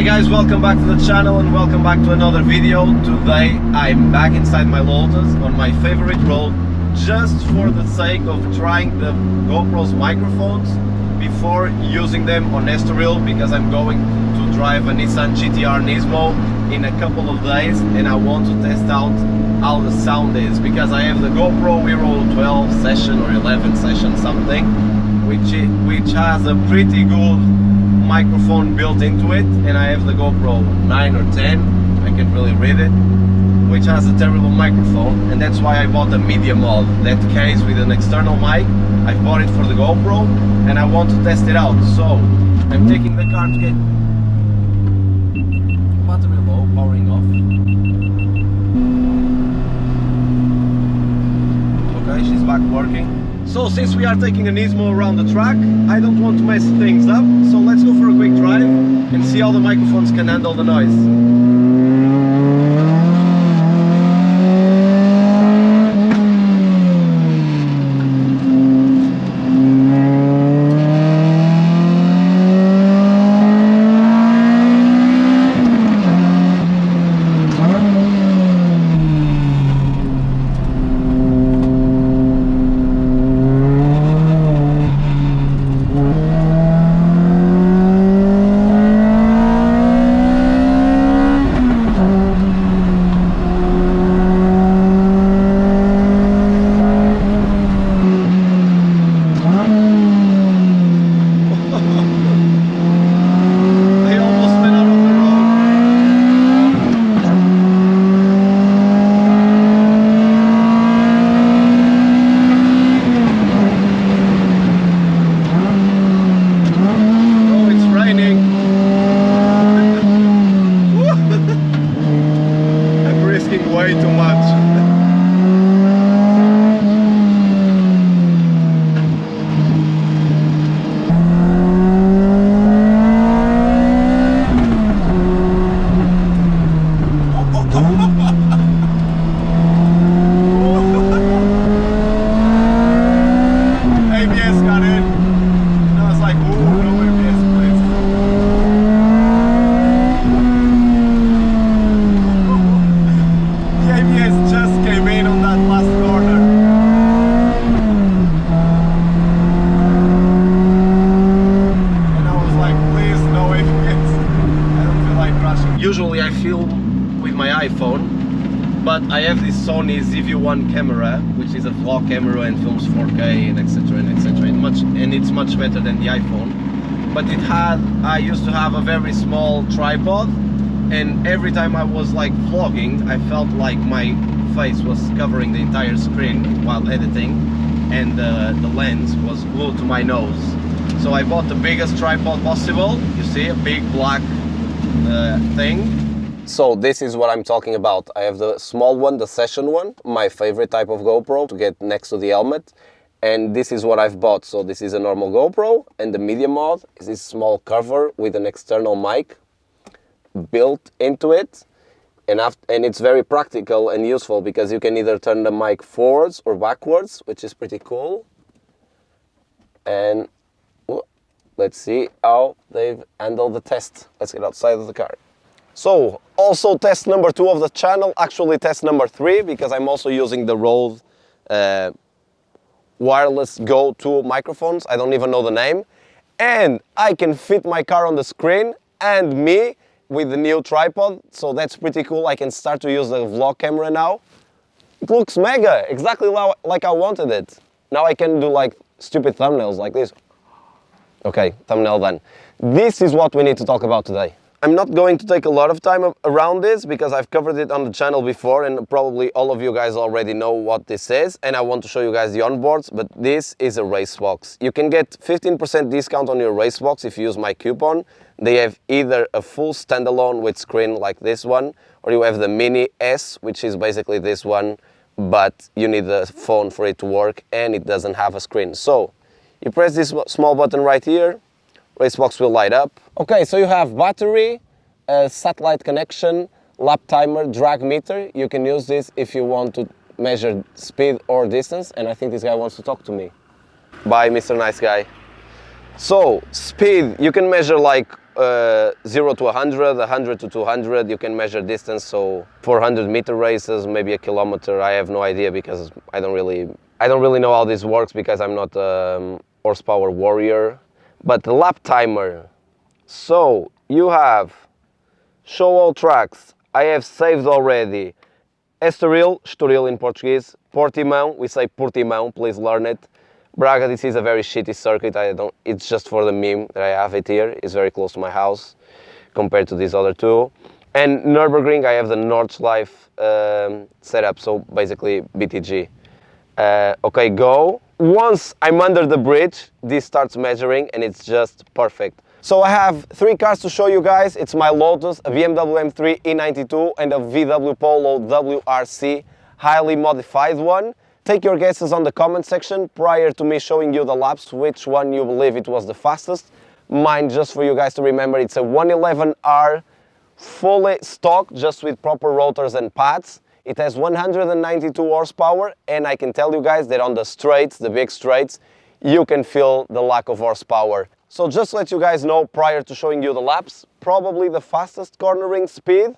Hi guys, welcome back to the channel and welcome back to another video. Today I'm back inside my Lotus on my favorite road, just for the sake of trying the GoPro's microphones before using them on Estoril, because I'm going to drive a Nissan GT-R Nismo in a couple of days and I want to test out how the sound is, because I have the GoPro Hero 12 session or 11 session something, which has a pretty good microphone built into it, and I have the GoPro 9 or 10, I can't really read it, which has a terrible microphone, and that's why I bought the media mod, that case with an external mic. I bought it for the GoPro and I want to test it out. So I'm taking the car to get battery low, powering off. Okay, she's back working. So since we are taking a Nismo around the track, I don't want to mess things up, so let's go for a quick drive and see how the microphones can handle the noise. Way too much. ABS got in. And I was like, ooh, no ABS, please. ABS just came in on that last corner. And I was like, please, no ABS. I don't feel like crashing. Usually I film with my iPhone, but I have this Sony ZV-1 camera, which is a vlog camera and films 4K and etc and etc, and it's much better than the iPhone. But I used to have a very small tripod, and every time I was like vlogging, I felt like my face was covering the entire screen while editing, and the lens was glued to my nose. So I bought the biggest tripod possible. You see, a big black thing. So this is what I'm talking about. I have the small one, the session one, my favorite type of GoPro to get next to the helmet. And this is what I've bought. So this is a normal GoPro, and the media mod is this small cover with an external mic built into it, and it's very practical and useful, because you can either turn the mic forwards or backwards, which is pretty cool. And let's see how they've handled the test. Let's get outside of the car. So also test number 2 of the channel, actually test number 3, because I'm also using the Rode wireless Go 2 microphones. I don't even know the name, and I can fit my car on the screen and me with the new tripod, so that's pretty cool. I can start to use the vlog camera now. It looks mega, exactly like I wanted it. Now I can do like stupid thumbnails like this. Okay, thumbnail done. This is what we need to talk about today. I'm not going to take a lot of time around this, because I've covered it on the channel before, and probably all of you guys already know what this is, and I want to show you guys the onboards, but this is a race box. You can get 15% discount on your race box if you use my coupon. They have either a full standalone with screen like this one, or you have the Mini S, which is basically this one, but you need the phone for it to work, and it doesn't have a screen. So you press this small button right here, race box will light up. Okay, so you have battery, a satellite connection, lap timer, drag meter. You can use this if you want to measure speed or distance, and I think this guy wants to talk to me. Bye, Mr. Nice Guy. So, speed, you can measure like 0 to 100, 100 to 200, you can measure distance. So 400-meter races, maybe a kilometer, I have no idea because I don't really know how this works because I'm not a horsepower warrior. But the lap timer. So you have show all tracks. I have saved already Estoril in Portuguese, Portimão, we say Portimão, please learn it. Braga, this is a very shitty circuit, it's just for the meme that I have it here, it's very close to my house compared to these other two. And Nürburgring, I have the Nordschleife setup, so basically BTG. Okay, go. Once I'm under the bridge, this starts measuring and it's just perfect. So I have 3 cars to show you guys. It's my Lotus, a BMW M3 E92 and a VW Polo WRC, highly modified one. Take your guesses on the comment section prior to me showing you the laps, which one you believe it was the fastest. Mine, just for you guys to remember, it's a 111R fully stock, just with proper rotors and pads. It has 192 horsepower, and I can tell you guys that on the straights, the big straights, you can feel the lack of horsepower. So just to let you guys know, prior to showing you the laps, probably the fastest cornering speed,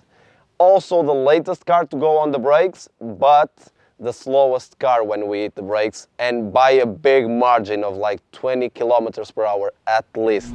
also the latest car to go on the brakes, but the slowest car when we hit the brakes, and by a big margin of like 20 kilometers per hour at least.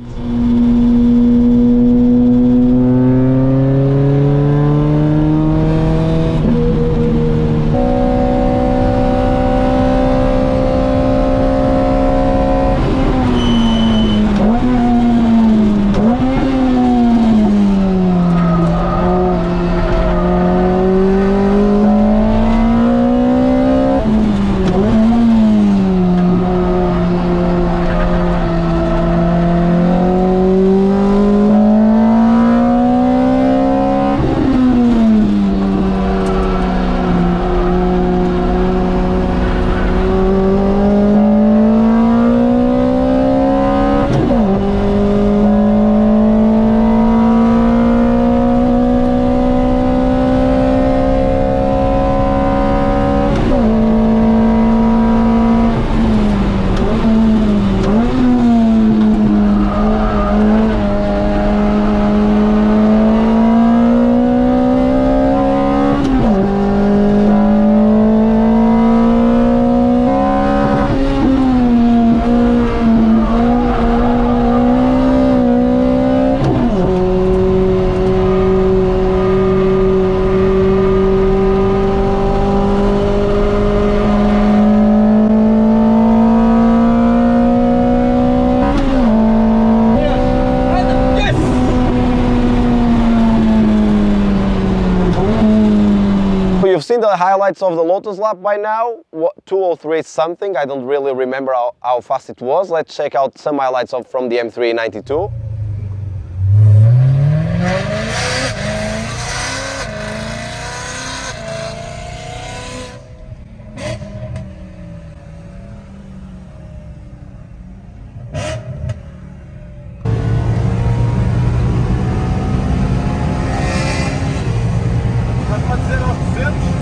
You've seen the highlights of the Lotus lap by now, 203 something, I don't really remember how fast it was. Let's check out some highlights from the M3 92.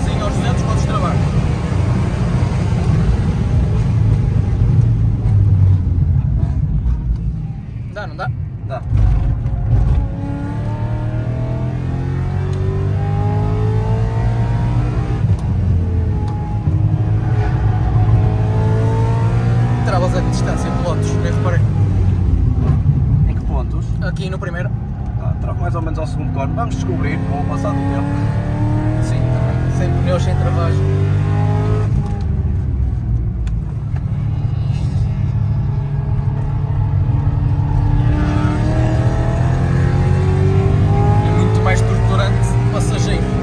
Sim, aos 200 podes travar. Dá, não dá? Dá. Travas a que distância, pilotos, nem reparei. Em que pontos? Aqui no primeiro. Travo mais ou menos ao segundo corno. Vamos descobrir com o passar do tempo. Sim, também. Sem pneus, sem travagem. É muito mais torturante passageiro.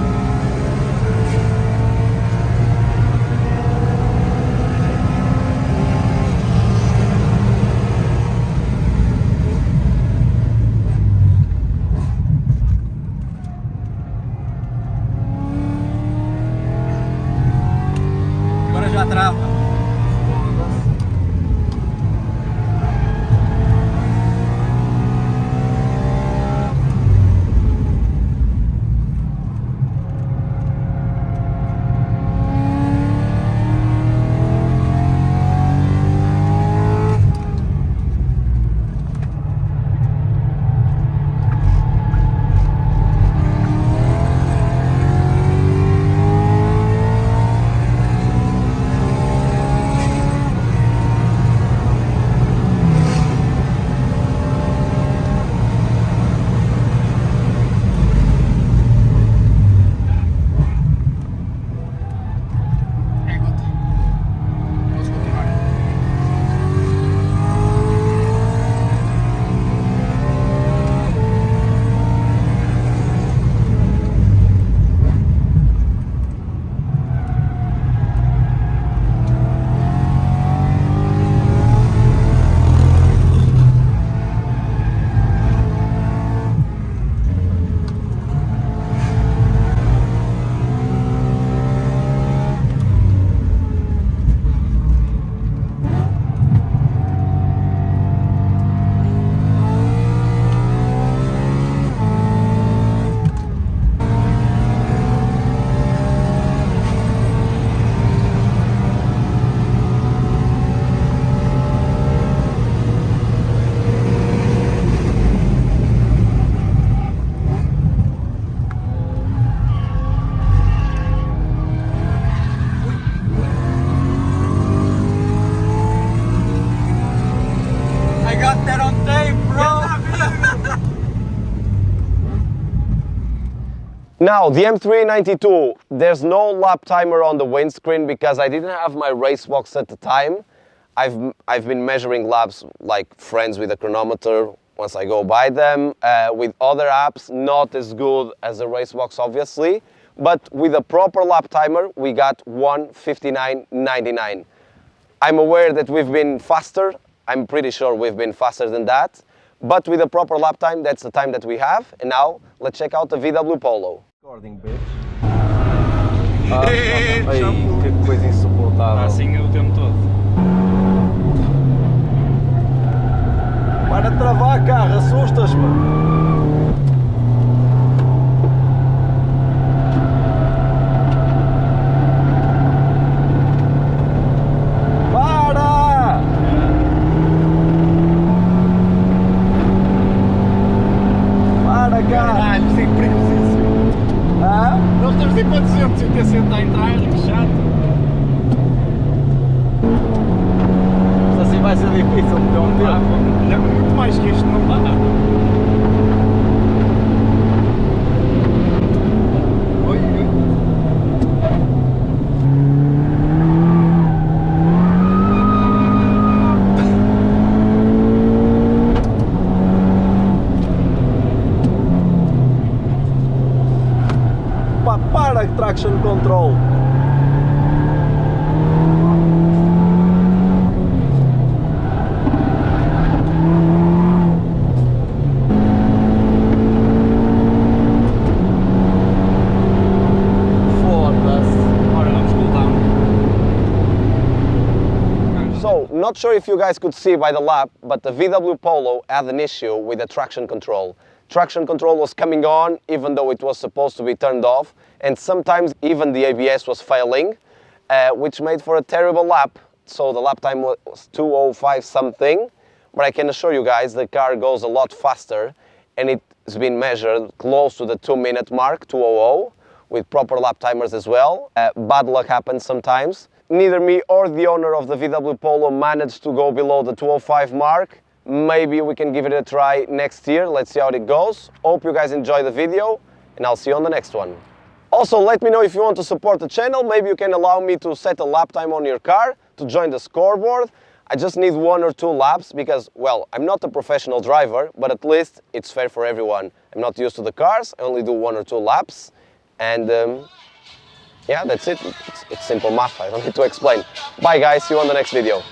Now, the M392, there's no lap timer on the windscreen because I didn't have my race box at the time. I've been measuring laps like friends with a chronometer once I go buy them. With other apps, not as good as the race box, obviously. But with a proper lap timer, we got 1:59.99. I'm aware that we've been faster. I'm pretty sure we've been faster than that. But with a proper lap time, that's the time that we have. And now, let's check out the VW Polo. Recording, bitch. Ai, que coisa insuportável. Assim o tempo todo. Para de travar, carro, assustas-me. Caralho, isso é perigosíssimo. Nós estamos em 480 a entrar, que chato. Isto assim vai ser difícil, então muito mais que isto não dá. Oi, oi. Para traction control. So, not sure if you guys could see by the lap, but the VW Polo had an issue with the traction control. Traction control was coming on even though it was supposed to be turned off, and sometimes even the ABS was failing, which made for a terrible lap. So the lap time was 2:05 something, but I can assure you guys the car goes a lot faster, and it's been measured close to the 2-minute mark, 2:00, with proper lap timers as well. Bad luck happens sometimes. Neither me or the owner of the VW Polo managed to go below the 2:05 mark. Maybe we can give it a try next year. Let's see how it goes. Hope you guys enjoy the video, and I'll see you on the next one. Also, let me know if you want to support the channel. Maybe you can allow me to set a lap time on your car to join the scoreboard. I just need 1 or 2 laps because, well, I'm not a professional driver, but at least it's fair for everyone. I'm not used to the cars. I only do 1 or 2 laps. And yeah, that's it. It's simple math. I don't need to explain. Bye guys, see you on the next video.